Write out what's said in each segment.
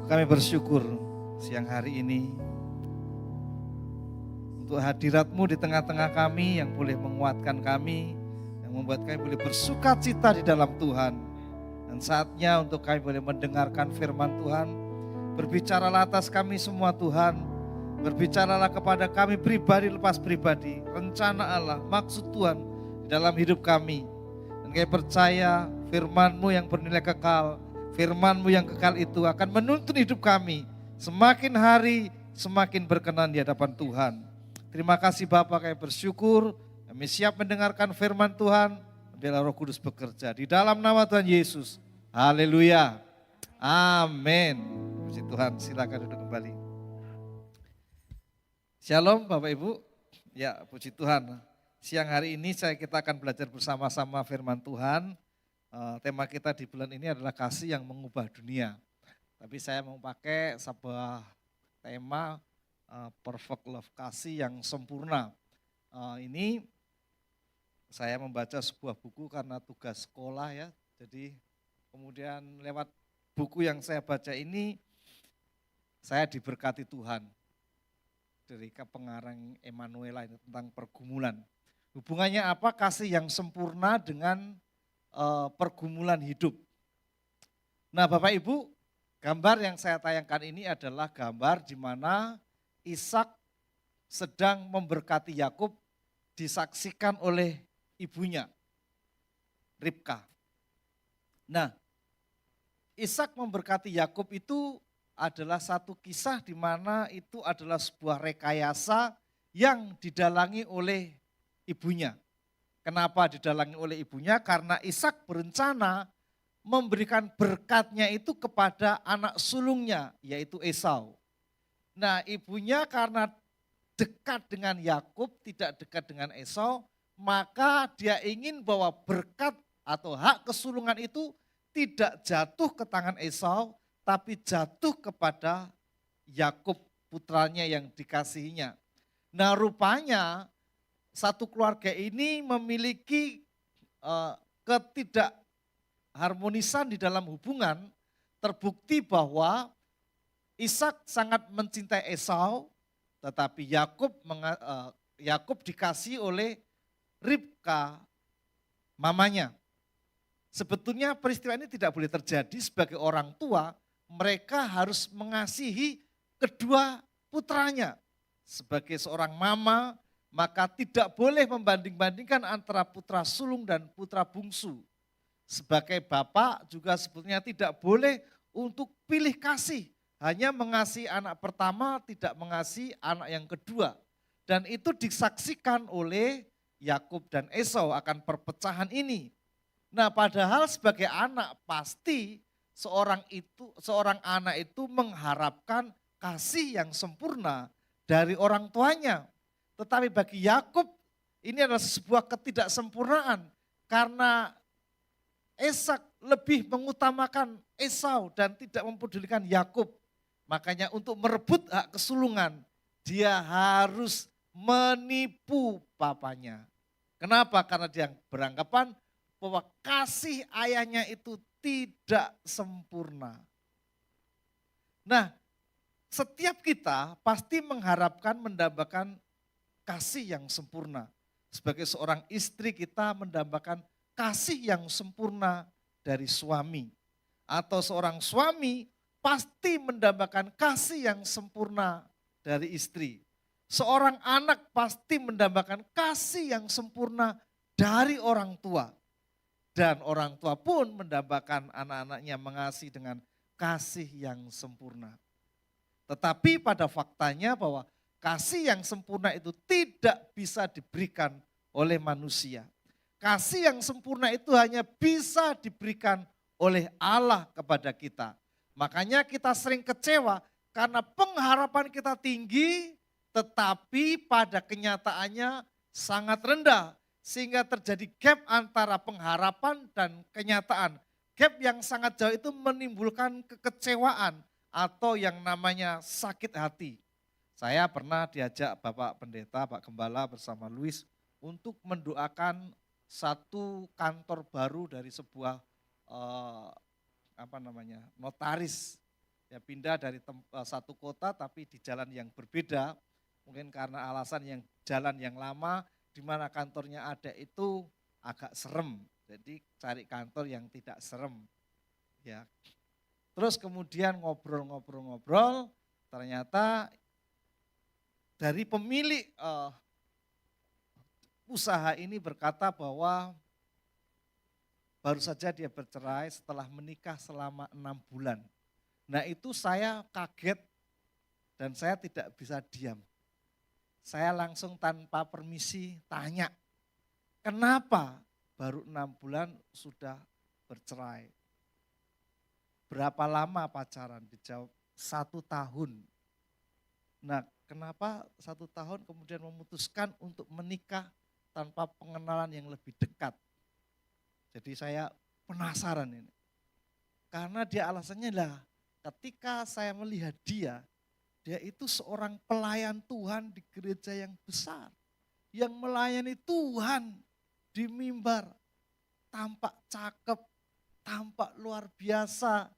Kami bersyukur siang hari ini untuk hadirat-Mu di tengah-tengah kami yang boleh menguatkan kami, yang membuat kami boleh bersuka cita di dalam Tuhan. Dan saatnya untuk kami boleh mendengarkan firman Tuhan. Berbicaralah atas kami semua Tuhan, berbicaralah kepada kami pribadi lepas pribadi, rencana Allah, maksud Tuhan di dalam hidup kami. Dan kami percaya firman-Mu yang bernilai kekal, firman-Mu yang kekal itu akan menuntun hidup kami. Semakin hari semakin berkenan di hadapan Tuhan. Terima kasih Bapa, kami bersyukur, kami siap mendengarkan firman Tuhan. Biarlah Roh Kudus bekerja di dalam nama Tuhan Yesus. Haleluya. Amin. Puji Tuhan, silakan duduk kembali. Shalom Bapak Ibu. Ya, puji Tuhan. Siang hari ini kita akan belajar bersama-sama firman Tuhan. Tema kita di bulan ini adalah kasih yang mengubah dunia. Tapi saya mau pakai sebuah tema perfect love, kasih yang sempurna. Ini saya membaca sebuah buku karena tugas sekolah ya. Jadi kemudian lewat buku yang saya baca ini saya diberkati Tuhan. Dari pengarang Emanuela ini tentang pergumulan. Hubungannya apa kasih yang sempurna dengan pergumulan hidup. Nah Bapak Ibu, gambar yang saya tayangkan ini adalah gambar di mana Ishak sedang memberkati Yakub disaksikan oleh ibunya, Ribka. Nah, Ishak memberkati Yakub itu adalah satu kisah di mana itu adalah sebuah rekayasa yang didalangi oleh ibunya. Kenapa didalangi oleh ibunya? Karena Ishak berencana memberikan berkatnya itu kepada anak sulungnya, yaitu Esau. Nah, ibunya karena dekat dengan Yakub, tidak dekat dengan Esau, maka dia ingin bahwa berkat atau hak kesulungan itu tidak jatuh ke tangan Esau, tapi jatuh kepada Yakub, putranya yang dikasihinya. Nah, rupanya satu keluarga ini memiliki ketidakharmonisan di dalam hubungan. Terbukti bahwa Ishak sangat mencintai Esau, tetapi Yakub dikasih oleh Ribka, mamanya. Sebetulnya peristiwa ini tidak boleh terjadi. Sebagai orang tua, mereka harus mengasihi kedua putranya. Sebagai seorang mama, maka tidak boleh membanding-bandingkan antara putra sulung dan putra bungsu. Sebagai bapak juga sebetulnya tidak boleh untuk pilih kasih. Hanya mengasihi anak pertama, tidak mengasihi anak yang kedua. Dan itu disaksikan oleh Yakub dan Esau akan perpecahan ini. Nah, padahal sebagai anak pasti seorang anak itu mengharapkan kasih yang sempurna dari orang tuanya. Tetapi bagi Yakub ini adalah sebuah ketidaksempurnaan karena Ishak lebih mengutamakan Esau dan tidak mempedulikan Yakub. Makanya untuk merebut hak kesulungan, dia harus menipu papanya. Kenapa? Karena dia beranggapan bahwa kasih ayahnya itu tidak sempurna. Nah, setiap kita pasti mengharapkan mendambakan kasih yang sempurna. Sebagai seorang istri kita mendambakan kasih yang sempurna dari suami. Atau seorang suami pasti mendambakan kasih yang sempurna dari istri. Seorang anak pasti mendambakan kasih yang sempurna dari orang tua. Dan orang tua pun mendambakan anak-anaknya mengasihi dengan kasih yang sempurna. Tetapi pada faktanya bahwa kasih yang sempurna itu tidak bisa diberikan oleh manusia. Kasih yang sempurna itu hanya bisa diberikan oleh Allah kepada kita. Makanya kita sering kecewa karena pengharapan kita tinggi tetapi pada kenyataannya sangat rendah. Sehingga terjadi gap antara pengharapan dan kenyataan. Gap yang sangat jauh itu menimbulkan kekecewaan atau yang namanya sakit hati. Saya pernah diajak Bapak Pendeta, Pak Gembala bersama Luis untuk mendoakan satu kantor baru dari sebuah notaris Ya pindah dari satu kota tapi di jalan yang berbeda. Mungkin karena alasan yang jalan yang lama, di mana kantornya ada itu agak serem. Jadi cari kantor yang tidak serem. Ya. Terus kemudian ngobrol-ngobrol-ngobrol, ternyata dari pemilik usaha ini berkata bahwa baru saja dia bercerai setelah menikah selama 6 bulan. Nah itu saya kaget dan saya tidak bisa diam. Saya langsung tanpa permisi tanya, kenapa baru 6 bulan sudah bercerai? Berapa lama pacaran? Dijawab 1 tahun. Nah kenapa 1 tahun kemudian memutuskan untuk menikah tanpa pengenalan yang lebih dekat? Jadi saya penasaran ini. Karena dia alasannya lah, ketika saya melihat dia itu seorang pelayan Tuhan di gereja yang besar. Yang melayani Tuhan di mimbar. Tampak cakep, tampak luar biasa.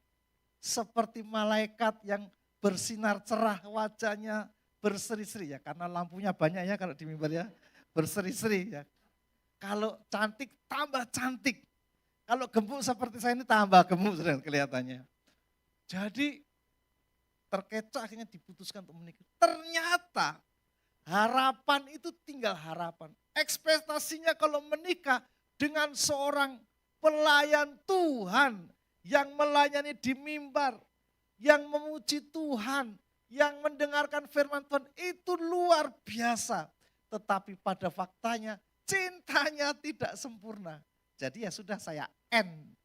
Seperti malaikat yang bersinar cerah wajahnya, berseri-seri ya. Karena lampunya banyak ya kalau di mimbar ya, berseri-seri ya. Kalau cantik tambah cantik. Kalau gemuk seperti saya ini tambah gemuk sudah kelihatannya. Jadi terkecoh akhirnya diputuskan untuk menikah. Ternyata harapan itu tinggal harapan. Ekspektasinya kalau menikah dengan seorang pelayan Tuhan yang melayani di mimbar, yang memuji Tuhan, yang mendengarkan firman Tuhan itu luar biasa. Tetapi pada faktanya cintanya tidak sempurna. Jadi ya sudah saya end.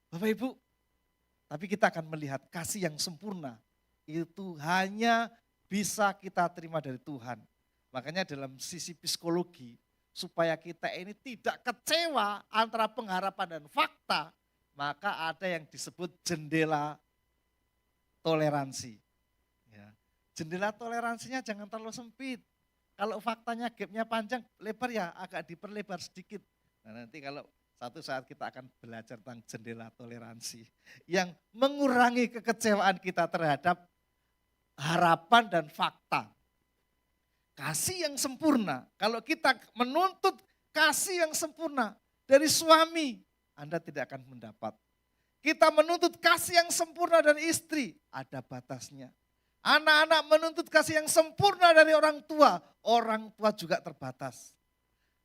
Bapak Ibu, tapi kita akan melihat kasih yang sempurna itu hanya bisa kita terima dari Tuhan. Makanya dalam sisi psikologi, supaya kita ini tidak kecewa antara pengharapan dan fakta, maka ada yang disebut jendela toleransi. Ya. Jendela toleransinya jangan terlalu sempit. Kalau faktanya gapnya panjang, lebar ya agak diperlebar sedikit. Nah nanti kalau satu saat kita akan belajar tentang jendela toleransi yang mengurangi kekecewaan kita terhadap harapan dan fakta. Kasih yang sempurna, kalau kita menuntut kasih yang sempurna dari suami, Anda tidak akan mendapat. Kita menuntut kasih yang sempurna dari istri, ada batasnya. Anak-anak menuntut kasih yang sempurna dari orang tua juga terbatas.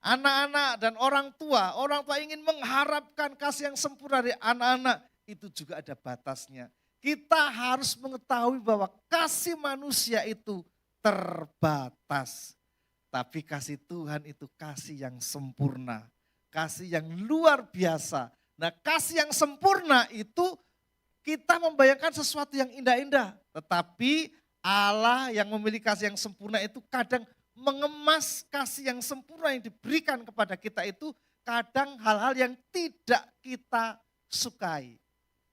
Anak-anak dan orang tua ingin mengharapkan kasih yang sempurna dari anak-anak, itu juga ada batasnya. Kita harus mengetahui bahwa kasih manusia itu terbatas. Tapi kasih Tuhan itu kasih yang sempurna, kasih yang luar biasa. Nah kasih yang sempurna itu kita membayangkan sesuatu yang indah-indah. Tetapi Allah yang memiliki kasih yang sempurna itu kadang mengemas kasih yang sempurna yang diberikan kepada kita itu kadang hal-hal yang tidak kita sukai.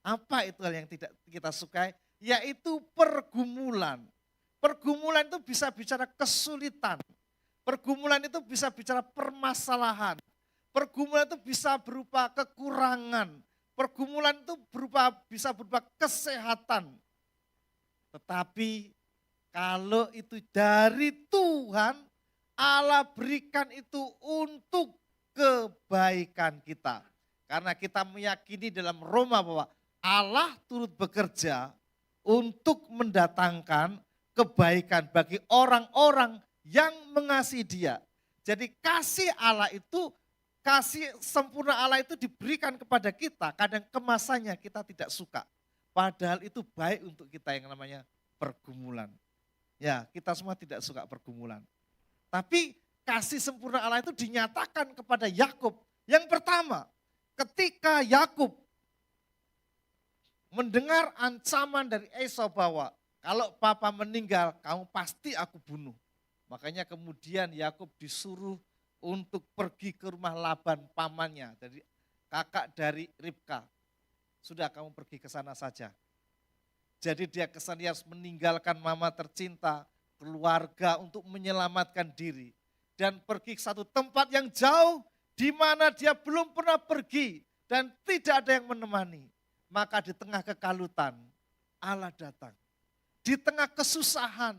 Apa itu hal yang tidak kita sukai? Yaitu pergumulan. Pergumulan itu bisa bicara kesulitan. Pergumulan itu bisa bicara permasalahan. Pergumulan itu bisa berupa kekurangan. Pergumulan itu bisa berupa kesehatan. Tetapi kalau itu dari Tuhan, Allah berikan itu untuk kebaikan kita. Karena kita meyakini dalam Roma bahwa Allah turut bekerja untuk mendatangkan kebaikan bagi orang-orang yang mengasihi Dia. Jadi kasih Allah itu, kasih sempurna Allah itu diberikan kepada kita, kadang kemasannya kita tidak suka. Padahal itu baik untuk kita yang namanya pergumulan. Ya, kita semua tidak suka pergumulan. Tapi kasih sempurna Allah itu dinyatakan kepada Yakub. Yang pertama, ketika Yakub mendengar ancaman dari Esau bahwa kalau papa meninggal, kamu pasti aku bunuh. Makanya kemudian Yakub disuruh untuk pergi ke rumah Laban pamannya, dari kakak dari Ribka. Sudah kamu pergi ke sana saja. Jadi dia kesan dia harus meninggalkan mama tercinta, keluarga untuk menyelamatkan diri. Dan pergi ke satu tempat yang jauh di mana dia belum pernah pergi dan tidak ada yang menemani. maka di tengah kekalutan Allah datang. Di tengah kesusahan,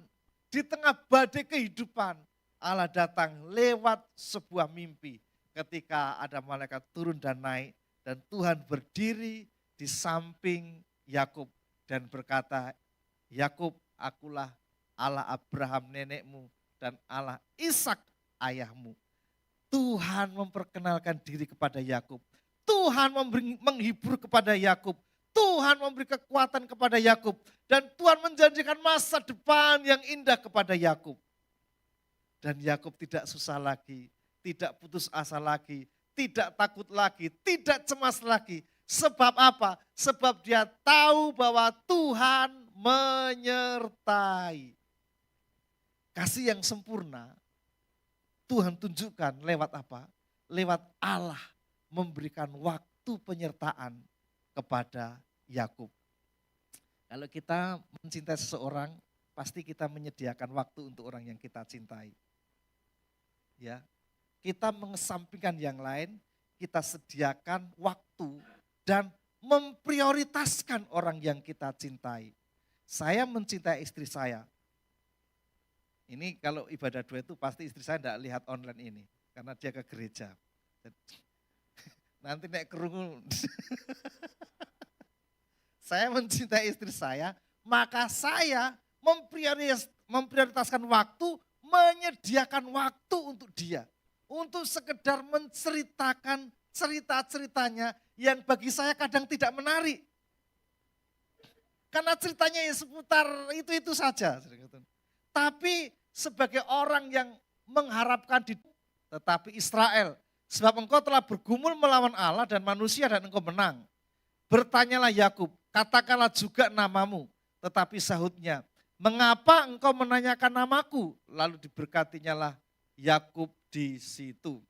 di tengah badai kehidupan, Allah datang lewat sebuah mimpi. Ketika ada malaikat turun dan naik, dan Tuhan berdiri di samping Yakub dan berkata, Yakub, akulah Allah Abraham nenekmu dan Allah Ishak ayahmu. Tuhan memperkenalkan diri kepada Yakub. Tuhan menghibur kepada Yakub. Tuhan memberi kekuatan kepada Yakub. Dan Tuhan menjanjikan masa depan yang indah kepada Yakub. Dan Yakub tidak susah lagi, tidak putus asa lagi, tidak takut lagi, tidak cemas lagi. Sebab apa? Sebab dia tahu bahwa Tuhan menyertai. Kasih yang sempurna Tuhan tunjukkan lewat apa? Lewat Allah memberikan waktu penyertaan kepada Yakub. Kalau kita mencintai seseorang, pasti kita menyediakan waktu untuk orang yang kita cintai. Ya, kita mengesampingkan yang lain, kita sediakan waktu dan memprioritaskan orang yang kita cintai. Saya mencintai istri saya. Ini kalau ibadah dua itu pasti istri saya tidak lihat online ini. Karena dia ke gereja. Nanti naik kerungu. Saya mencintai istri saya, maka saya memprioritaskan waktu, menyediakan waktu untuk dia. Untuk sekedar menceritakan cerita-ceritanya yang bagi saya kadang tidak menarik. Karena ceritanya ya seputar itu-itu saja. Tapi sebagai orang yang mengharapkan tetapi Israel, sebab engkau telah bergumul melawan Allah dan manusia dan engkau menang. Bertanyalah Yakub, katakanlah juga namamu. Tetapi sahutnya, mengapa engkau menanyakan namaku? Lalu diberkatinya lah Yakub di situ.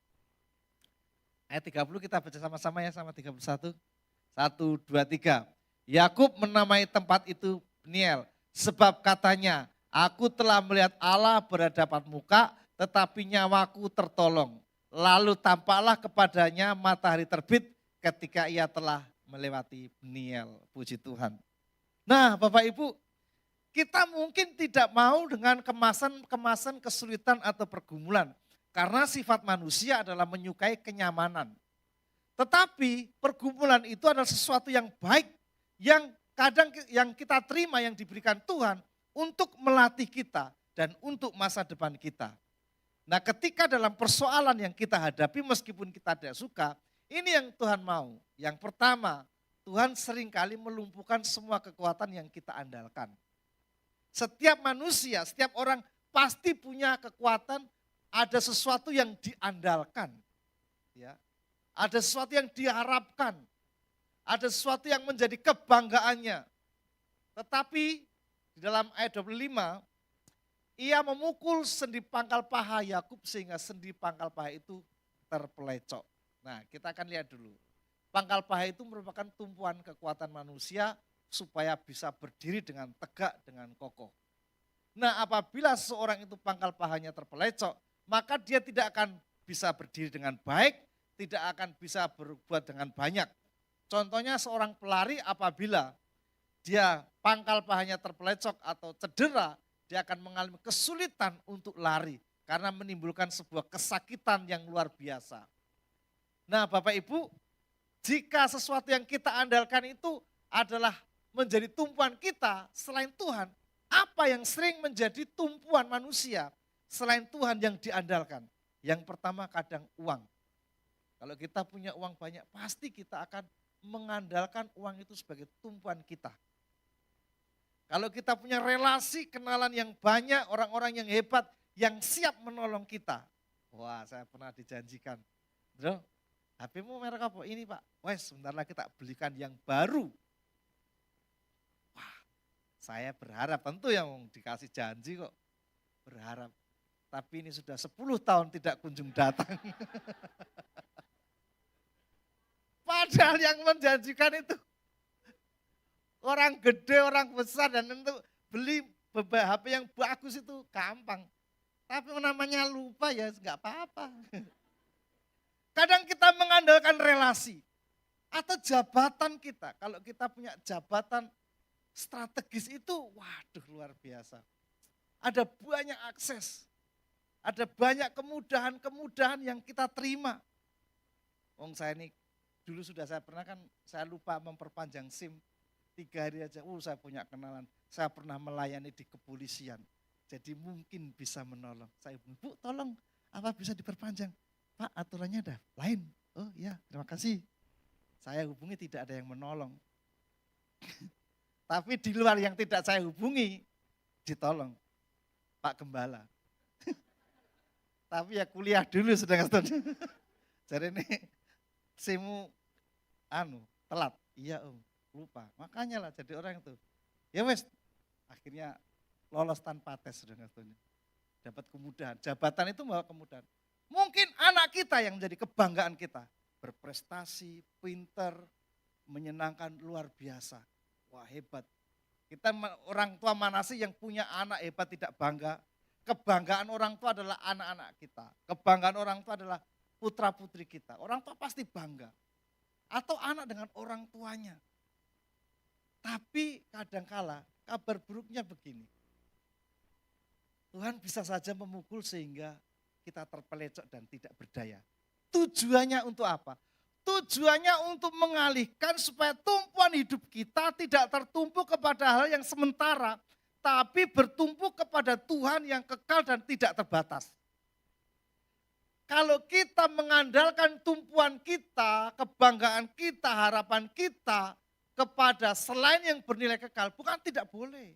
Ayat 30 kita baca sama-sama ya, sama 31. 1, 2, 3. Yakub menamai tempat itu Peniel, sebab katanya, aku telah melihat Allah berhadapan muka, tetapi nyawaku tertolong. Lalu tampaklah kepadanya matahari terbit ketika ia telah melewati Peniel. Puji Tuhan. Nah Bapak Ibu, kita mungkin tidak mau dengan kemasan kesulitan atau pergumulan. Karena sifat manusia adalah menyukai kenyamanan. Tetapi pergumulan itu adalah sesuatu yang baik, yang kadang yang kita terima, yang diberikan Tuhan untuk melatih kita dan untuk masa depan kita. Nah ketika dalam persoalan yang kita hadapi meskipun kita tidak suka, ini yang Tuhan mau. Yang pertama, Tuhan seringkali melumpuhkan semua kekuatan yang kita andalkan. Setiap manusia, setiap orang pasti punya kekuatan, ada sesuatu yang diandalkan. Ya. Ada sesuatu yang diharapkan. Ada sesuatu yang menjadi kebanggaannya. Tetapi di dalam ayat 25, ia memukul sendi pangkal paha Yakub sehingga sendi pangkal paha itu terpelecok. Nah kita akan lihat dulu. Pangkal paha itu merupakan tumpuan kekuatan manusia supaya bisa berdiri dengan tegak, dengan kokoh. Nah apabila seorang itu pangkal pahanya terpelecok, maka dia tidak akan bisa berdiri dengan baik, tidak akan bisa berbuat dengan banyak. Contohnya seorang pelari apabila dia pangkal pahanya terpelecok atau cedera, dia akan mengalami kesulitan untuk lari karena menimbulkan sebuah kesakitan yang luar biasa. Nah Bapak Ibu, jika sesuatu yang kita andalkan itu adalah menjadi tumpuan kita selain Tuhan, apa yang sering menjadi tumpuan manusia selain Tuhan yang diandalkan? Yang pertama kadang uang. Kalau kita punya uang banyak, pasti kita akan mengandalkan uang itu sebagai tumpuan kita. Kalau kita punya relasi, kenalan yang banyak, orang-orang yang hebat, yang siap menolong kita. Wah, saya pernah dijanjikan, bro, HP-mu merek apa? Ini Pak. Wes, sebentar lagi kita belikan yang baru. Wah, saya berharap, tentu yang dikasih janji kok. Berharap. Tapi ini sudah 10 tahun tidak kunjung datang. Padahal yang menjanjikan itu orang gede, orang besar, dan untuk beli HP yang bagus itu gampang. Tapi namanya lupa ya nggak apa-apa. Kadang kita mengandalkan relasi. Atau jabatan kita, kalau kita punya jabatan strategis itu, waduh luar biasa. Ada banyak akses, ada banyak kemudahan-kemudahan yang kita terima. Wong saya ini dulu sudah saya pernah kan, saya lupa memperpanjang SIM 3 hari aja. Saya punya kenalan, saya pernah melayani di kepolisian. Jadi mungkin bisa menolong. Saya, Bu tolong apa bisa diperpanjang? Pak aturannya ada lain. Oh iya terima kasih. Saya hubungi tidak ada yang menolong. Tapi di luar yang tidak saya hubungi, ditolong. Pak Gembala. Tapi ya kuliah dulu sedang jadi ini SIM-mu telat. Iya Om, lupa. Makanya lah jadi orang itu. Ya wes, akhirnya lolos tanpa tes sedang dapat kemudahan. Jabatan itu membawa kemudahan. Mungkin anak kita yang menjadi kebanggaan kita. Berprestasi, pinter, menyenangkan luar biasa. Wah hebat. Kita orang tua mana sih yang punya anak hebat tidak bangga? Kebanggaan orang tua adalah anak-anak kita. Kebanggaan orang tua adalah putra-putri kita. Orang tua pasti bangga. Atau anak dengan orang tuanya. Tapi kadangkala kabar buruknya begini. Tuhan bisa saja memukul sehingga kita terpelecok dan tidak berdaya. Tujuannya untuk apa? Tujuannya untuk mengalihkan supaya tumpuan hidup kita tidak tertumpu kepada hal yang sementara, tapi bertumpu kepada Tuhan yang kekal dan tidak terbatas. Kalau kita mengandalkan tumpuan kita, kebanggaan kita, harapan kita kepada selain yang bernilai kekal, bukan tidak boleh.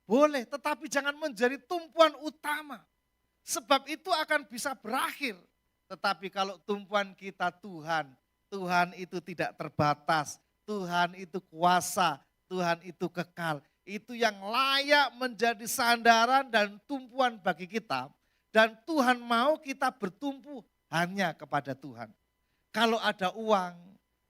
Boleh, tetapi jangan menjadi tumpuan utama. Sebab itu akan bisa berakhir. Tetapi kalau tumpuan kita Tuhan, Tuhan itu tidak terbatas. Tuhan itu kuasa, Tuhan itu kekal. Itu yang layak menjadi sandaran dan tumpuan bagi kita. Dan Tuhan mau kita bertumpu hanya kepada Tuhan. Kalau ada uang,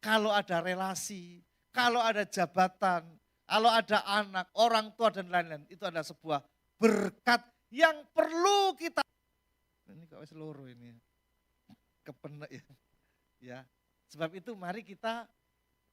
kalau ada relasi, kalau ada jabatan, kalau ada anak, orang tua dan lain-lain. Itu adalah sebuah berkat yang perlu kita. Ini kok seluruh ini. Kepenek ya. Ya. Sebab itu mari kita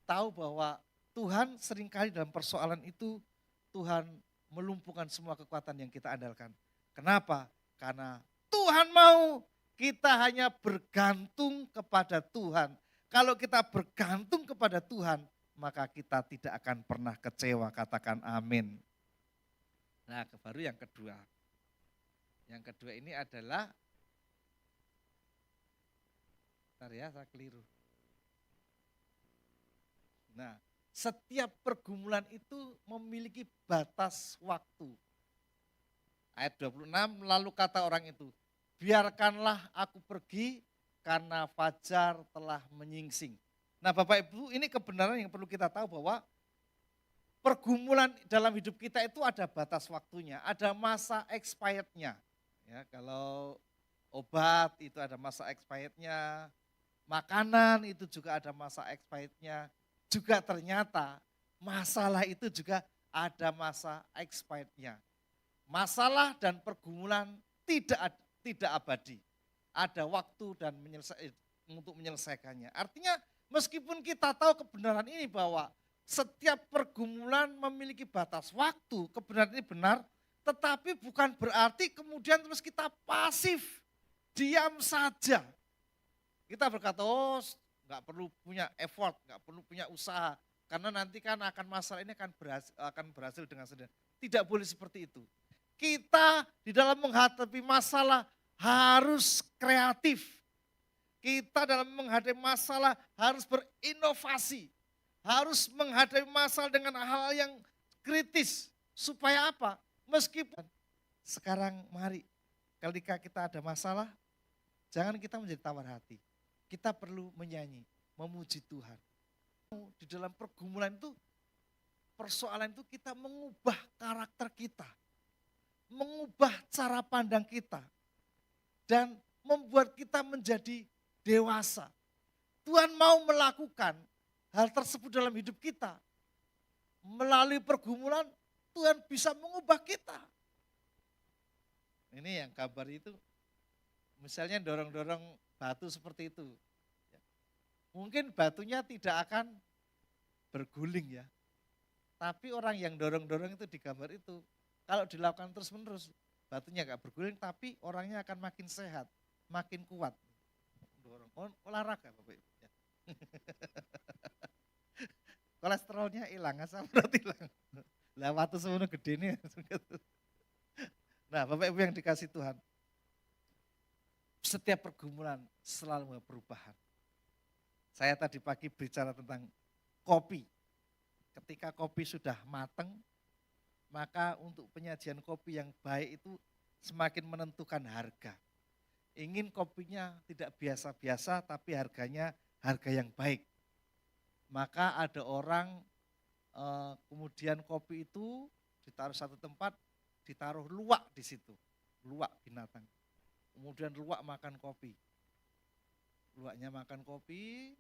tahu bahwa Tuhan seringkali dalam persoalan itu Tuhan melumpuhkan semua kekuatan yang kita andalkan. Kenapa? Karena Tuhan mau kita hanya bergantung kepada Tuhan. Kalau kita bergantung kepada Tuhan, maka kita tidak akan pernah kecewa. Katakan amin. Nah, baru yang kedua. Yang kedua ini adalah, bentar ya saya keliru. Nah, setiap pergumulan itu memiliki batas waktu. Ayat 26, lalu kata orang itu, biarkanlah aku pergi karena fajar telah menyingsing. Nah Bapak Ibu, ini kebenaran yang perlu kita tahu bahwa pergumulan dalam hidup kita itu ada batas waktunya, ada masa expirednya. Ya, kalau obat itu ada masa expirednya, makanan itu juga ada masa expirednya, juga ternyata masalah itu juga ada masa expirednya. Masalah dan pergumulan tidak abadi. Ada waktu dan untuk menyelesaikannya. Artinya meskipun kita tahu kebenaran ini bahwa setiap pergumulan memiliki batas waktu, kebenaran ini benar, tetapi bukan berarti kemudian terus kita pasif, diam saja. Kita berkata, oh nggak perlu punya effort, nggak perlu punya usaha, karena nanti kan akan masalah ini akan berhasil dengan sendiri. Tidak boleh seperti itu. Kita di dalam menghadapi masalah harus kreatif. Kita dalam menghadapi masalah harus berinovasi. Harus menghadapi masalah dengan hal yang kritis. Supaya apa? Meskipun sekarang mari ketika kita ada masalah, jangan kita menjadi tawar hati. Kita perlu menyanyi, memuji Tuhan. Di dalam pergumulan itu, persoalan itu kita mengubah karakter kita. Mengubah cara pandang kita. Dan membuat kita menjadi dewasa. Tuhan mau melakukan hal tersebut dalam hidup kita. Melalui pergumulan, Tuhan bisa mengubah kita. Ini yang kabar itu, misalnya dorong-dorong batu seperti itu. Mungkin batunya tidak akan berguling ya. Tapi orang yang dorong-dorong itu di gambar itu, kalau dilakukan terus-menerus, batunya gak berguling tapi orangnya akan makin sehat, makin kuat. Dorong, olahraga Bapak Ibu. Ya. Kolesterolnya hilang, asam urat hilang. Lah waktu semuanya gede nih. Nah Bapak Ibu yang dikasih Tuhan, setiap pergumulan selalu ada perubahan. Saya tadi pagi bicara tentang kopi. Ketika kopi sudah matang, maka untuk penyajian kopi yang baik itu semakin menentukan harga. Ingin kopinya tidak biasa-biasa tapi harganya harga yang baik. Maka ada orang kemudian kopi itu ditaruh satu tempat, ditaruh luwak di situ, luwak binatang. Kemudian luwak makan kopi. Luwaknya makan kopi,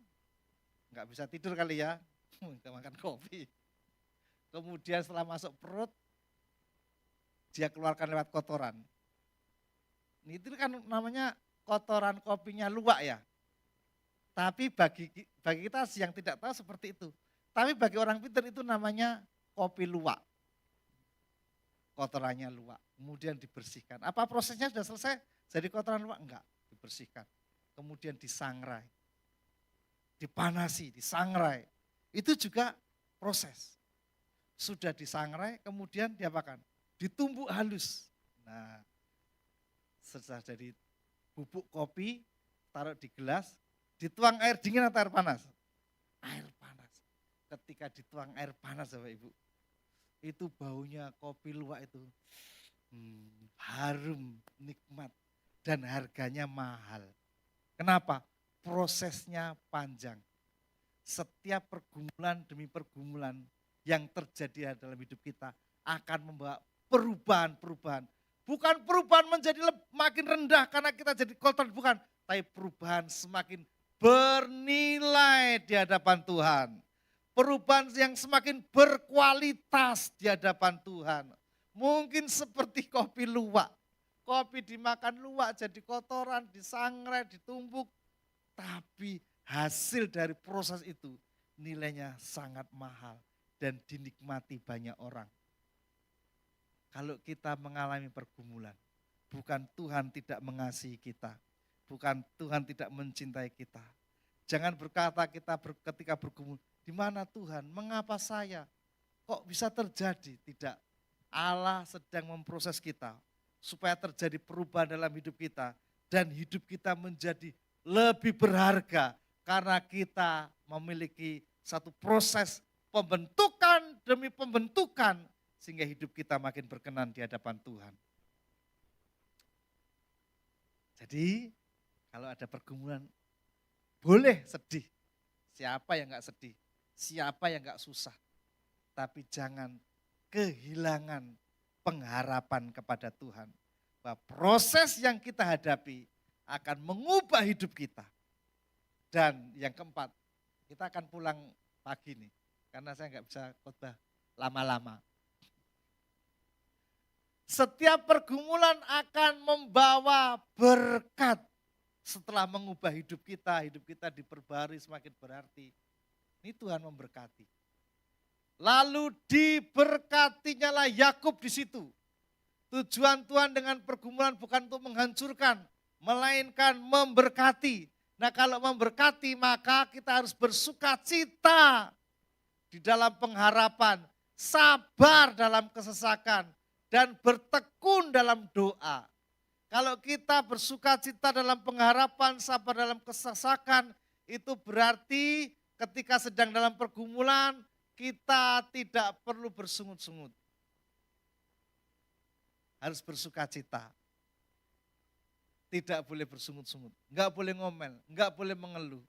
nggak bisa tidur kali ya, makan kopi. Kemudian setelah masuk perut, dia keluarkan lewat kotoran. Itu kan namanya kotoran kopinya luwak ya. Tapi bagi kita yang tidak tahu seperti itu. Tapi bagi orang pintar itu namanya kopi luwak. Kotorannya luwak, kemudian dibersihkan. Apa prosesnya sudah selesai? Jadi kotoran luwak? Enggak, dibersihkan. Kemudian disangrai, dipanasi, disangrai. Itu juga proses. Sudah disangrai, kemudian diapakan? Ditumbuk halus. Nah, setelah jadi bubuk kopi, taruh di gelas, dituang air dingin atau air panas? Air panas. Ketika dituang air panas Bapak Ibu, itu baunya kopi luwak itu harum, nikmat, dan harganya mahal. Kenapa? Prosesnya panjang. Setiap pergumulan demi pergumulan yang terjadi dalam hidup kita akan membawa perubahan-perubahan. Bukan perubahan menjadi makin rendah karena kita jadi kotor, bukan. Tapi perubahan semakin bernilai di hadapan Tuhan. Perubahan yang semakin berkualitas di hadapan Tuhan. Mungkin seperti kopi luwak. Kopi dimakan luwak jadi kotoran, disangrai, ditumbuk. Tapi hasil dari proses itu nilainya sangat mahal dan dinikmati banyak orang. Kalau kita mengalami pergumulan, bukan Tuhan tidak mengasihi kita. Bukan Tuhan tidak mencintai kita. Jangan berkata kita ketika bergumul, di mana Tuhan, mengapa saya? Kok bisa terjadi? Tidak. Allah sedang memproses kita supaya terjadi perubahan dalam hidup kita dan hidup kita menjadi lebih berharga karena kita memiliki satu proses pembentukan demi pembentukan sehingga hidup kita makin berkenan di hadapan Tuhan. Jadi kalau ada pergumulan boleh sedih. Siapa yang enggak sedih? Siapa yang enggak susah? Tapi jangan kehilangan pengharapan kepada Tuhan. Bahwa proses yang kita hadapi akan mengubah hidup kita. Dan yang keempat, kita akan pulang pagi nih. Karena saya enggak bisa khotbah lama-lama. Setiap pergumulan akan membawa berkat. Setelah mengubah hidup kita diperbarui semakin berarti. Ini Tuhan memberkati. Lalu diberkatinya lah Yakub di situ. Tujuan Tuhan dengan pergumulan bukan untuk menghancurkan, melainkan memberkati. Nah kalau memberkati maka kita harus bersuka cita di dalam pengharapan, sabar dalam kesesakan, dan bertekun dalam doa. Kalau kita bersuka cita dalam pengharapan, sabar dalam kesesakan, itu berarti ketika sedang dalam pergumulan, kita tidak perlu bersungut-sungut. Harus bersuka cita. Tidak boleh bersungut-sungut, enggak boleh ngomel, enggak boleh mengeluh.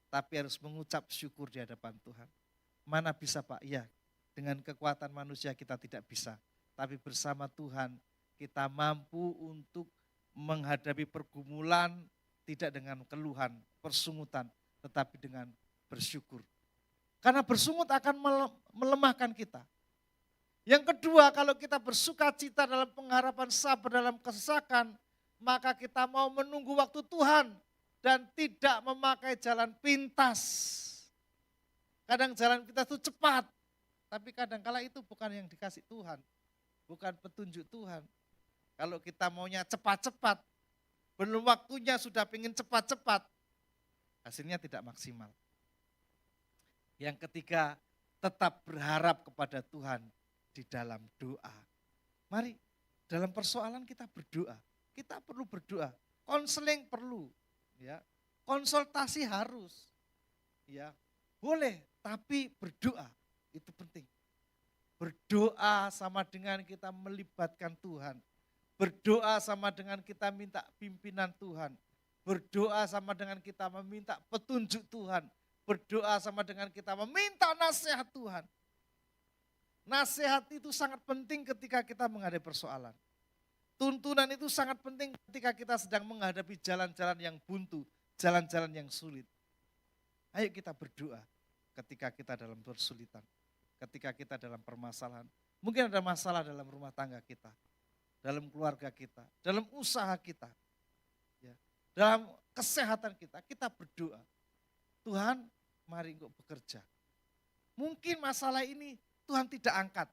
Tapi harus mengucap syukur di hadapan Tuhan. Mana bisa Pak? Iya, dengan kekuatan manusia kita tidak bisa. Tapi bersama Tuhan kita mampu untuk menghadapi pergumulan tidak dengan keluhan, persungutan, tetapi dengan bersyukur. Karena bersungut akan melemahkan kita. Yang kedua, kalau kita bersuka cita dalam pengharapan, sabar dalam kesesakan, maka kita mau menunggu waktu Tuhan. dan tidak memakai jalan pintas. Kadang jalan pintas itu cepat, tapi kadang-kala itu bukan yang dikasih Tuhan, bukan petunjuk Tuhan. Kalau kita maunya cepat-cepat, belum waktunya sudah pengen cepat-cepat, hasilnya tidak maksimal. Yang ketiga, tetap berharap kepada Tuhan di dalam doa. Mari, dalam persoalan kita berdoa. Kita perlu berdoa. Konseling perlu, ya. Konsultasi harus. Ya. Boleh, tapi berdoa itu penting. Berdoa sama dengan kita melibatkan Tuhan. Berdoa sama dengan kita minta pimpinan Tuhan. Berdoa sama dengan kita meminta petunjuk Tuhan. Berdoa sama dengan kita meminta nasihat Tuhan. Nasihat itu sangat penting ketika kita menghadapi persoalan. Tuntunan itu sangat penting ketika kita sedang menghadapi jalan-jalan yang buntu, jalan-jalan yang sulit. Ayo kita berdoa ketika kita dalam kesulitan, ketika kita dalam permasalahan. Mungkin ada masalah dalam rumah tangga kita, dalam keluarga kita, dalam usaha kita, ya, dalam kesehatan kita, kita berdoa. Tuhan, mari Engkau bekerja. Mungkin masalah ini Tuhan tidak angkat.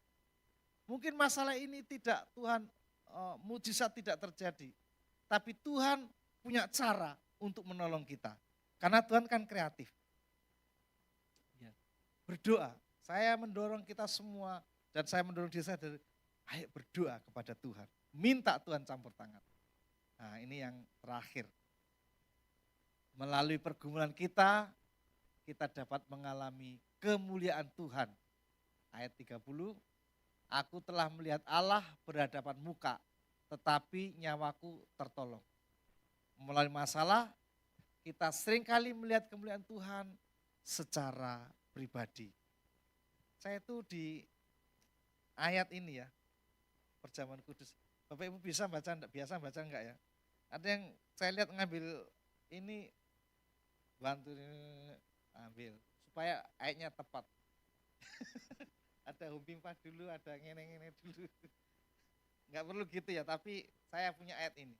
Mungkin masalah ini tidak Tuhan, mujizat tidak terjadi. Tapi Tuhan punya cara untuk menolong kita. Karena Tuhan kan kreatif. Ya. Berdoa, saya mendorong kita semua dan saya mendorong diri saya dari, ayo berdoa kepada Tuhan. Minta Tuhan campur tangan. Nah ini yang terakhir. Melalui pergumulan kita dapat mengalami kemuliaan Tuhan. Ayat 30, aku telah melihat Allah berhadapan muka, tetapi nyawaku tertolong. Melalui masalah, kita seringkali melihat kemuliaan Tuhan secara pribadi. Saya itu di ayat ini ya, perjamuan kudus. Bapak Ibu bisa baca enggak? Biasa baca enggak ya? Ada yang saya lihat ngambil ini, bantu ambil, supaya ayatnya tepat. Ada humpimah dulu, ada ngene-ngene dulu. Enggak perlu gitu ya, tapi saya punya ayat ini.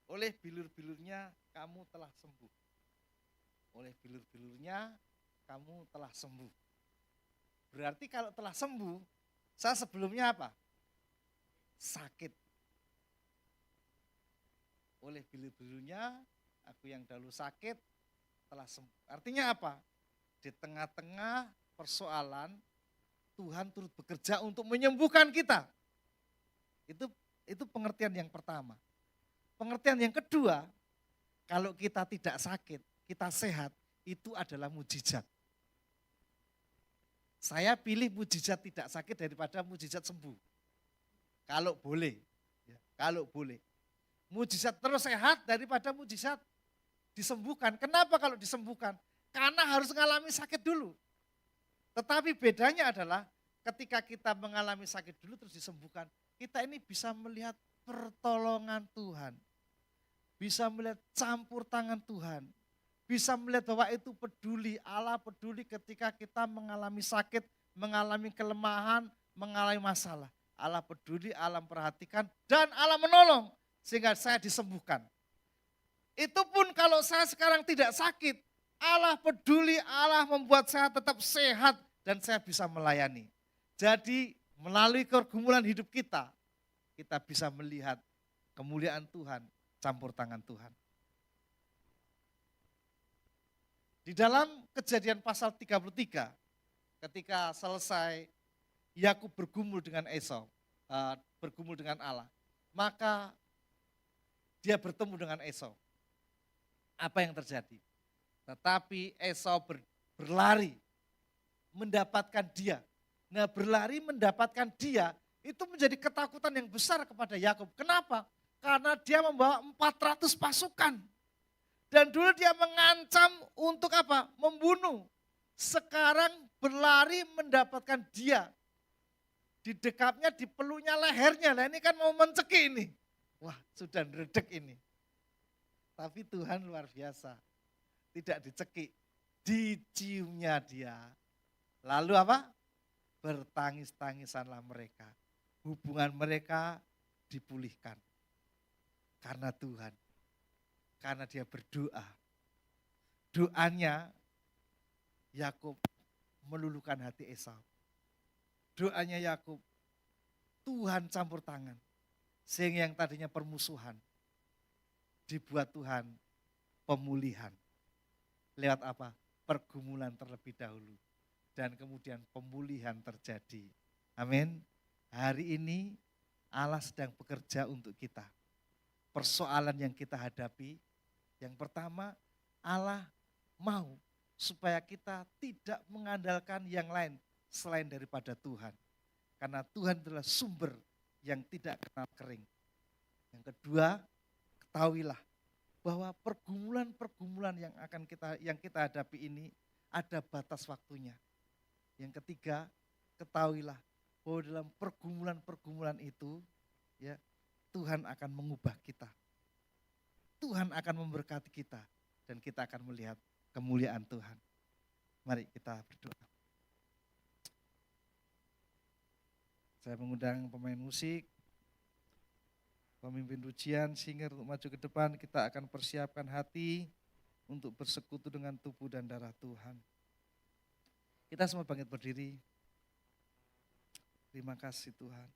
Oleh bilur-bilurnya kamu telah sembuh. Oleh bilur-bilurnya kamu telah sembuh. Berarti kalau telah sembuh, saya sebelumnya apa? Sakit. Oleh bilur-bilurnya, aku yang dahulu sakit, telah sembuh. Artinya apa? Di tengah-tengah persoalan, Tuhan turut bekerja untuk menyembuhkan kita. Itu pengertian yang pertama. Pengertian yang kedua, kalau kita tidak sakit, kita sehat, itu adalah mujizat. Saya pilih mujizat tidak sakit daripada mujizat sembuh. Kalau boleh, ya, kalau boleh. Mujizat terus sehat daripada mujizat disembuhkan. Kenapa kalau disembuhkan? Karena harus mengalami sakit dulu. Tetapi bedanya adalah ketika kita mengalami sakit dulu terus disembuhkan, kita ini bisa melihat pertolongan Tuhan. Bisa melihat campur tangan Tuhan. Bisa melihat bahwa itu peduli, Allah peduli ketika kita mengalami sakit, mengalami kelemahan, mengalami masalah. Allah peduli, Allah memperhatikan, dan Allah menolong sehingga saya disembuhkan. Itu pun kalau saya sekarang tidak sakit, Allah peduli, Allah membuat saya tetap sehat dan saya bisa melayani. Jadi melalui pergumulan hidup kita bisa melihat kemuliaan Tuhan, campur tangan Tuhan. Di dalam Kejadian pasal 33, ketika selesai Yakub bergumul dengan Esau, bergumul dengan Allah, maka dia bertemu dengan Esau. Apa yang terjadi? Tetapi Esau berlari mendapatkan dia. Nah berlari mendapatkan dia itu menjadi ketakutan yang besar kepada Yakub. Kenapa? Karena dia membawa 400 pasukan. Dan dulu dia mengancam untuk apa? Membunuh. Sekarang berlari mendapatkan dia. Didekapnya, dipeluknya lehernya. Lah ini kan mau mencekik ini. Wah sudah redek ini. Tapi Tuhan luar biasa. Tidak dicekik, diciumnya dia. Lalu apa? Bertangis-tangisanlah mereka. Hubungan mereka dipulihkan. Karena Tuhan. Karena dia berdoa. Doanya Yakub meluluhkan hati Esau. Doanya Yakub, Tuhan campur tangan. Sehingga yang tadinya permusuhan, dibuat Tuhan pemulihan. Lewat apa? Pergumulan terlebih dahulu. Dan kemudian pemulihan terjadi. Amin. Hari ini Allah sedang bekerja untuk kita. Persoalan yang kita hadapi, yang pertama Allah mau supaya kita tidak mengandalkan yang lain selain daripada Tuhan. Karena Tuhan adalah sumber yang tidak kenal kering. Yang kedua, ketahuilah bahwa pergumulan-pergumulan yang kita hadapi ini ada batas waktunya. Yang ketiga, ketahuilah bahwa dalam pergumulan-pergumulan itu ya Tuhan akan mengubah kita. Tuhan akan memberkati kita dan kita akan melihat kemuliaan Tuhan. Mari kita berdoa. Saya mengundang pemain musik, pemimpin pujian, singer untuk maju ke depan. Kita akan persiapkan hati untuk bersekutu dengan tubuh dan darah Tuhan. Kita semua bangkit berdiri. Terima kasih Tuhan.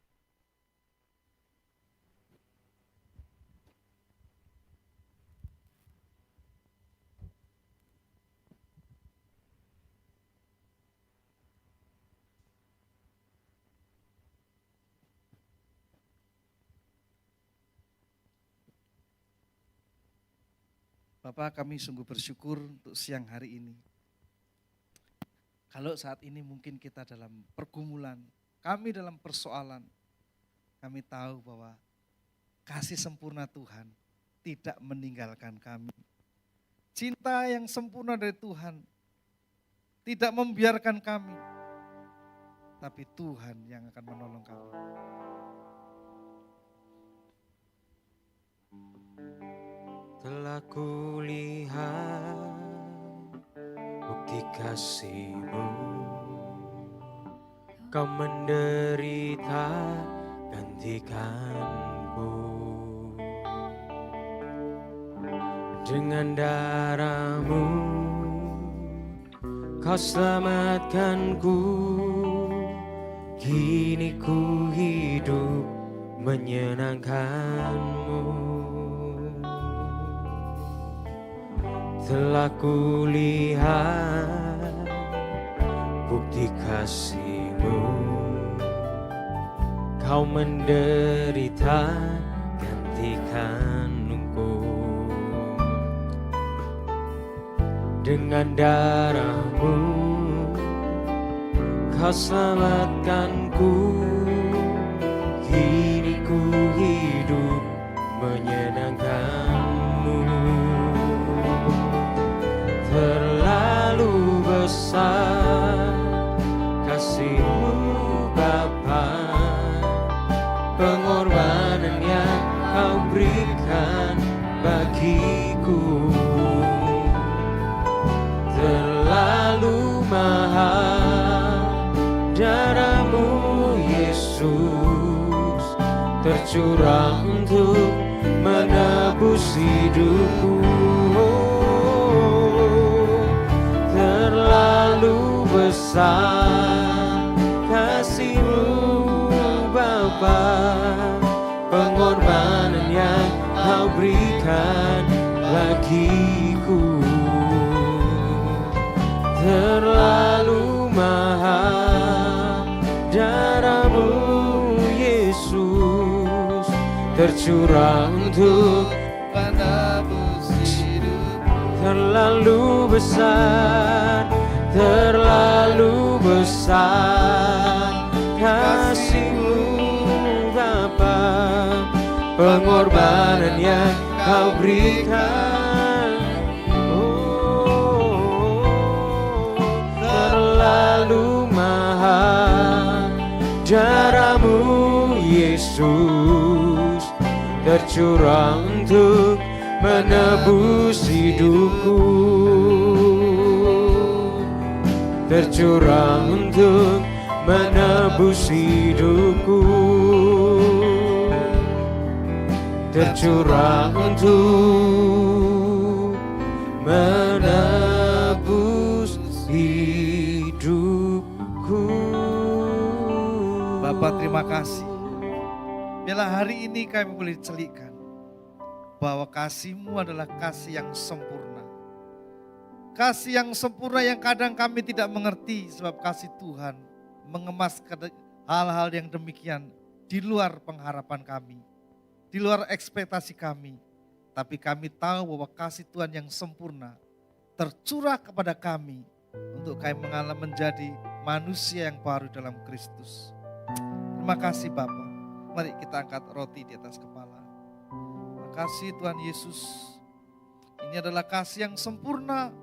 Bapak, kami sungguh bersyukur untuk siang hari ini. Kalau saat ini mungkin kita dalam pergumulan, kami dalam persoalan, kami tahu bahwa kasih sempurna Tuhan tidak meninggalkan kami. Cinta yang sempurna dari Tuhan tidak membiarkan kami, tapi Tuhan yang akan menolong kami. Telah kulihat bukti kasih-Mu, Kau menderita gantikanku. Dengan darah-Mu Kau selamatkanku. Kini ku hidup menyenangkan-Mu. Telah kulihat bukti kasih-Mu, Kau menderita gantikanku. Dengan darah-Mu Kau selamatkanku. Kini ku hidup menyenangkan-Mu. Terlalu besar kasih-Mu Bapa, pengorbanan yang Kau berikan bagiku. Terlalu mahal darah-Mu Yesus, tercurah untuk menebus hidupku. Terlalu besar kasih-Mu Bapa, pengorbanan yang Kau berikan bagiku. Terlalu mahal darah-Mu Yesus, tercurah untuk menebus hidupku. Terlalu besar, terlalu besar kasih-Mu Bapa, pengorbanan yang Kau berikan. Oh, terlalu mahal darah-Mu Yesus, tercurah untuk menebus hidupku. Tercurah untuk menebus hidupku. Tercurah untuk Terima kasih. Biarlah hari ini kami boleh celikkan bahwa kasih-Mu adalah kasih yang sempurna. Kasih yang sempurna yang kadang kami tidak mengerti, sebab kasih Tuhan mengemas hal-hal yang demikian di luar pengharapan kami, di luar ekspektasi kami. Tapi kami tahu bahwa kasih Tuhan yang sempurna tercurah kepada kami untuk kami menjadi manusia yang baru dalam Kristus. Terima kasih Bapa. Mari kita angkat roti di atas kepala. Terima kasih Tuhan Yesus. Ini adalah kasih yang sempurna,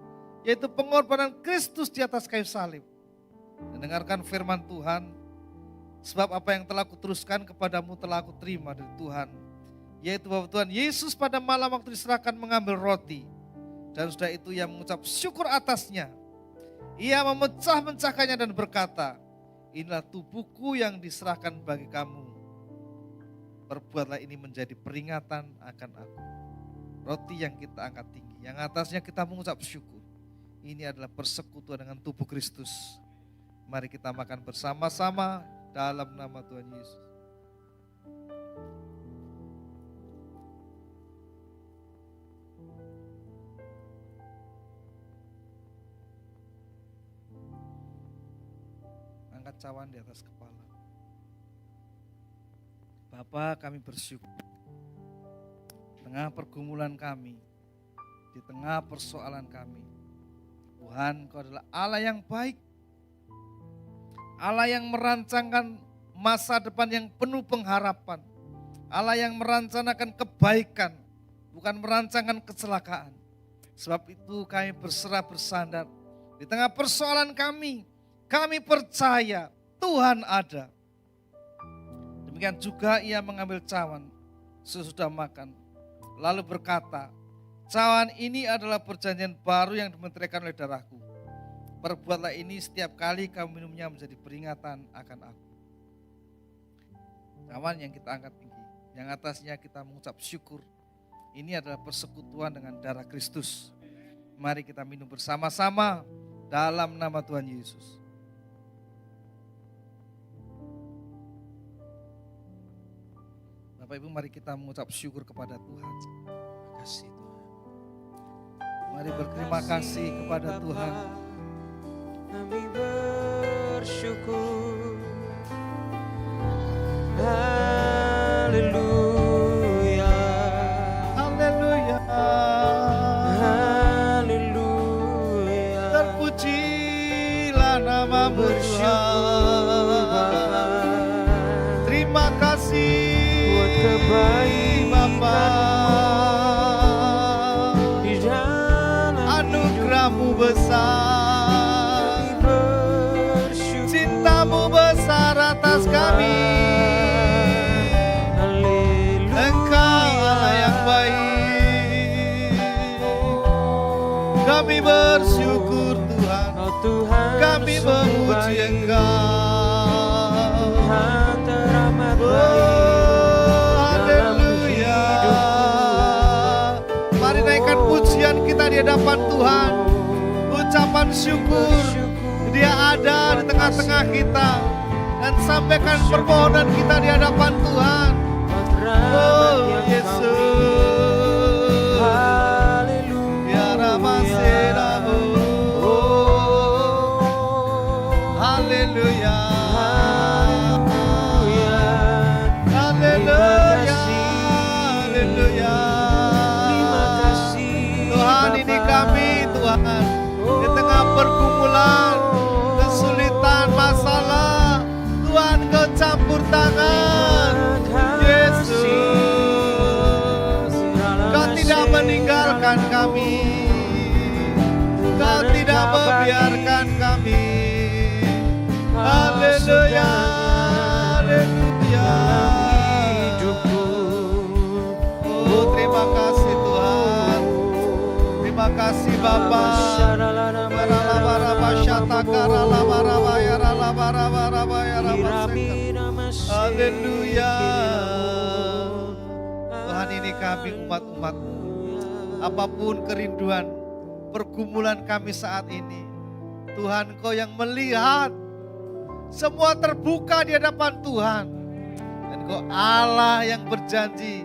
yaitu pengorbanan Kristus di atas kayu salib. Mendengarkan firman Tuhan, sebab apa yang telah kuteruskan kepadamu telah aku terima dari Tuhan, yaitu bahwa Tuhan Yesus pada malam waktu diserahkan mengambil roti, dan sudah itu ia mengucap syukur atasnya. Ia memecah-mecahkannya dan berkata, inilah tubuhku yang diserahkan bagi kamu. Perbuatlah ini menjadi peringatan akan aku. Roti yang kita angkat tinggi, yang atasnya kita mengucap syukur. Ini adalah persekutuan dengan tubuh Kristus. Mari kita makan bersama-sama dalam nama Tuhan Yesus. Angkat cawan di atas kepala. Bapa, kami bersyukur. Di tengah pergumulan kami, di tengah persoalan kami, Tuhan, Kau adalah Allah yang baik. Allah yang merancangkan masa depan yang penuh pengharapan. Allah yang merancangkan kebaikan, bukan merancangkan kecelakaan. Sebab itu kami berserah bersandar. Di tengah persoalan kami percaya Tuhan ada. Demikian juga ia mengambil cawan sesudah makan. Lalu berkata, cawan ini adalah perjanjian baru yang dimeteraikan oleh darahku. Perbuatlah ini setiap kali kamu minumnya menjadi peringatan akan aku. Cawan yang kita angkat tinggi, yang atasnya kita mengucap syukur. Ini adalah persekutuan dengan darah Kristus. Mari kita minum bersama-sama dalam nama Tuhan Yesus. Bapak Ibu, mari kita mengucap syukur kepada Tuhan. Terima kasih Tuhan. Mari berterima kasih kepada Tuhan. Kami bersyukur. Haleluya. Haleluya. Haleluya. Terpujilah nama-Mu Bersyukur Bapa. Tuhan. Terima kasih Buat kebaikan-Mu Bapa. di dalam Anugerah-Mu hidupku. besar. Kami bersyukur. Cinta-Mu besar atas kami. Haleluya. Engkau Allah yang baik. Kami bersyukur Tuhan. Oh Tuhan, Kami sungguh memuji baik. Engkau. Tuhan teramat Oh, baik dalam haleluya. hidupku. Mari naikkan pujian kita di hadapan Tuhan. Ucapan syukur. Dia ada di tengah-tengah kita. Dan sampaikan permohonan kita di hadapan Tuhan. Oh Yesus. Haleluya. Ya Ramaseramu. Haleluya. Haleluya. Haleluya. Terima kasih Tuhan, ini kami Tuhan di tengah pergumulan, kesulitan, masalah. Tuhan, Kau campur tangan. Yesus, Kau tidak meninggalkan kami. Kau tidak membiarkan kami. Haleluya. Haleluya. Oh, terima kasih Tuhan. Terima kasih Bapa. Haleluya. Tuhan, ini kami umat-umat-Mu. Apapun kerinduan, pergumulan kami saat ini, Tuhan, Kau yang melihat. Semua terbuka di hadapan Tuhan. Engkau Allah yang berjanji.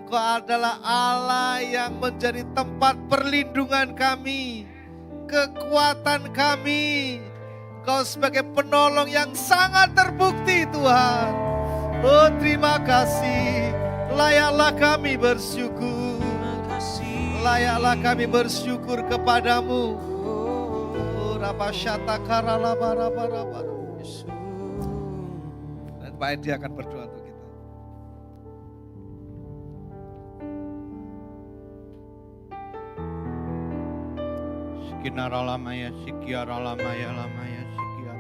Engkau adalah Allah yang menjadi tempat perlindungan kami, kekuatan kami. Engkau sebagai penolong yang sangat terbukti Tuhan. Oh terima kasih. Layaklah kami bersyukur. Layaklah kami bersyukur kepadamu. Oh Rabasyata Karalabarabarabar. Dan Pak Edi akan berdoa untuk kita. Sekinaralamaya, sikiaralamaya, lamaya, sikiar.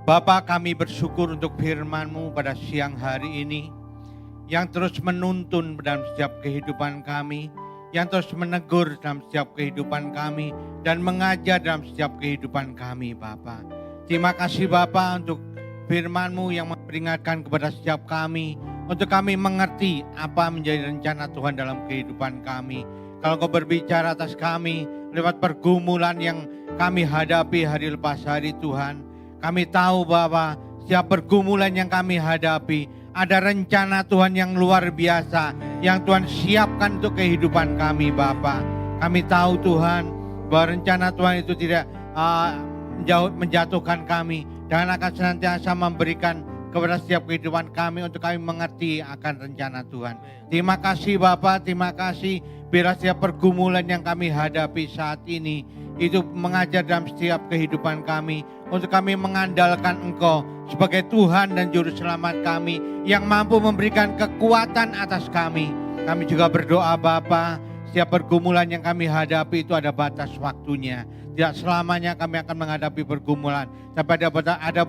Bapa, kami bersyukur untuk firman-Mu pada siang hari ini yang terus menuntun dalam setiap kehidupan kami, yang terus menegur dalam setiap kehidupan kami dan mengajar dalam setiap kehidupan kami, Bapa. Terima kasih Bapa untuk firman-Mu yang memperingatkan kepada setiap kami untuk kami mengerti apa menjadi rencana Tuhan dalam kehidupan kami. Kalau Kau berbicara atas kami lewat pergumulan yang kami hadapi hari lepas hari Tuhan, kami tahu bahwa setiap pergumulan yang kami hadapi ada rencana Tuhan yang luar biasa yang Tuhan siapkan untuk kehidupan kami Bapa. Kami tahu Tuhan bahwa rencana Tuhan itu tidak menjatuhkan kami dan akan senantiasa memberikan kepada setiap kehidupan kami untuk kami mengerti akan rencana Tuhan. Terima kasih Bapa, terima kasih bila setiap pergumulan yang kami hadapi saat ini itu mengajar dalam setiap kehidupan kami untuk kami mengandalkan Engkau sebagai Tuhan dan Juru Selamat kami yang mampu memberikan kekuatan atas kami. Kami juga berdoa Bapa, setiap pergumulan yang kami hadapi itu ada batas waktunya. Tidak selamanya kami akan menghadapi pergumulan, tapi ada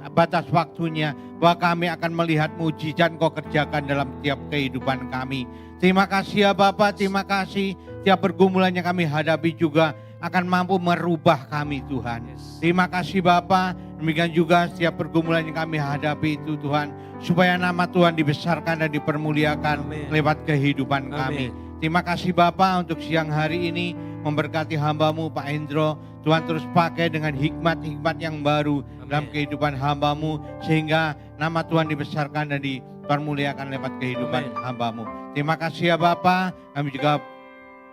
batas waktunya bahwa kami akan melihat mujizat Kau kerjakan dalam setiap kehidupan kami. Terima kasih ya Bapa, terima kasih setiap pergumulan yang kami hadapi juga akan mampu merubah kami Tuhan. Terima kasih Bapa, demikian juga setiap pergumulan yang kami hadapi itu Tuhan, supaya nama Tuhan dibesarkan dan dipermuliakan lewat kehidupan kami. Terima kasih Bapa untuk siang hari ini memberkati hamba-Mu Pak Hendro. Tuhan terus pakai dengan hikmat-hikmat yang baru dalam kehidupan hamba-Mu sehingga nama Tuhan dibesarkan dan dipermuliakan lewat kehidupan hamba-Mu. Terima kasih ya Bapa, kami juga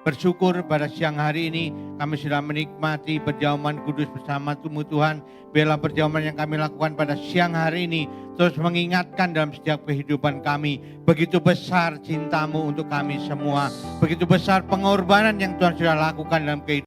bersyukur pada siang hari ini kami sudah menikmati perjamuan kudus bersama Tuhan. Biarlah perjamuan yang kami lakukan pada siang hari ini terus mengingatkan dalam setiap kehidupan kami. Begitu besar cinta-Mu untuk kami semua. Begitu besar pengorbanan yang Tuhan sudah lakukan dalam kehidupan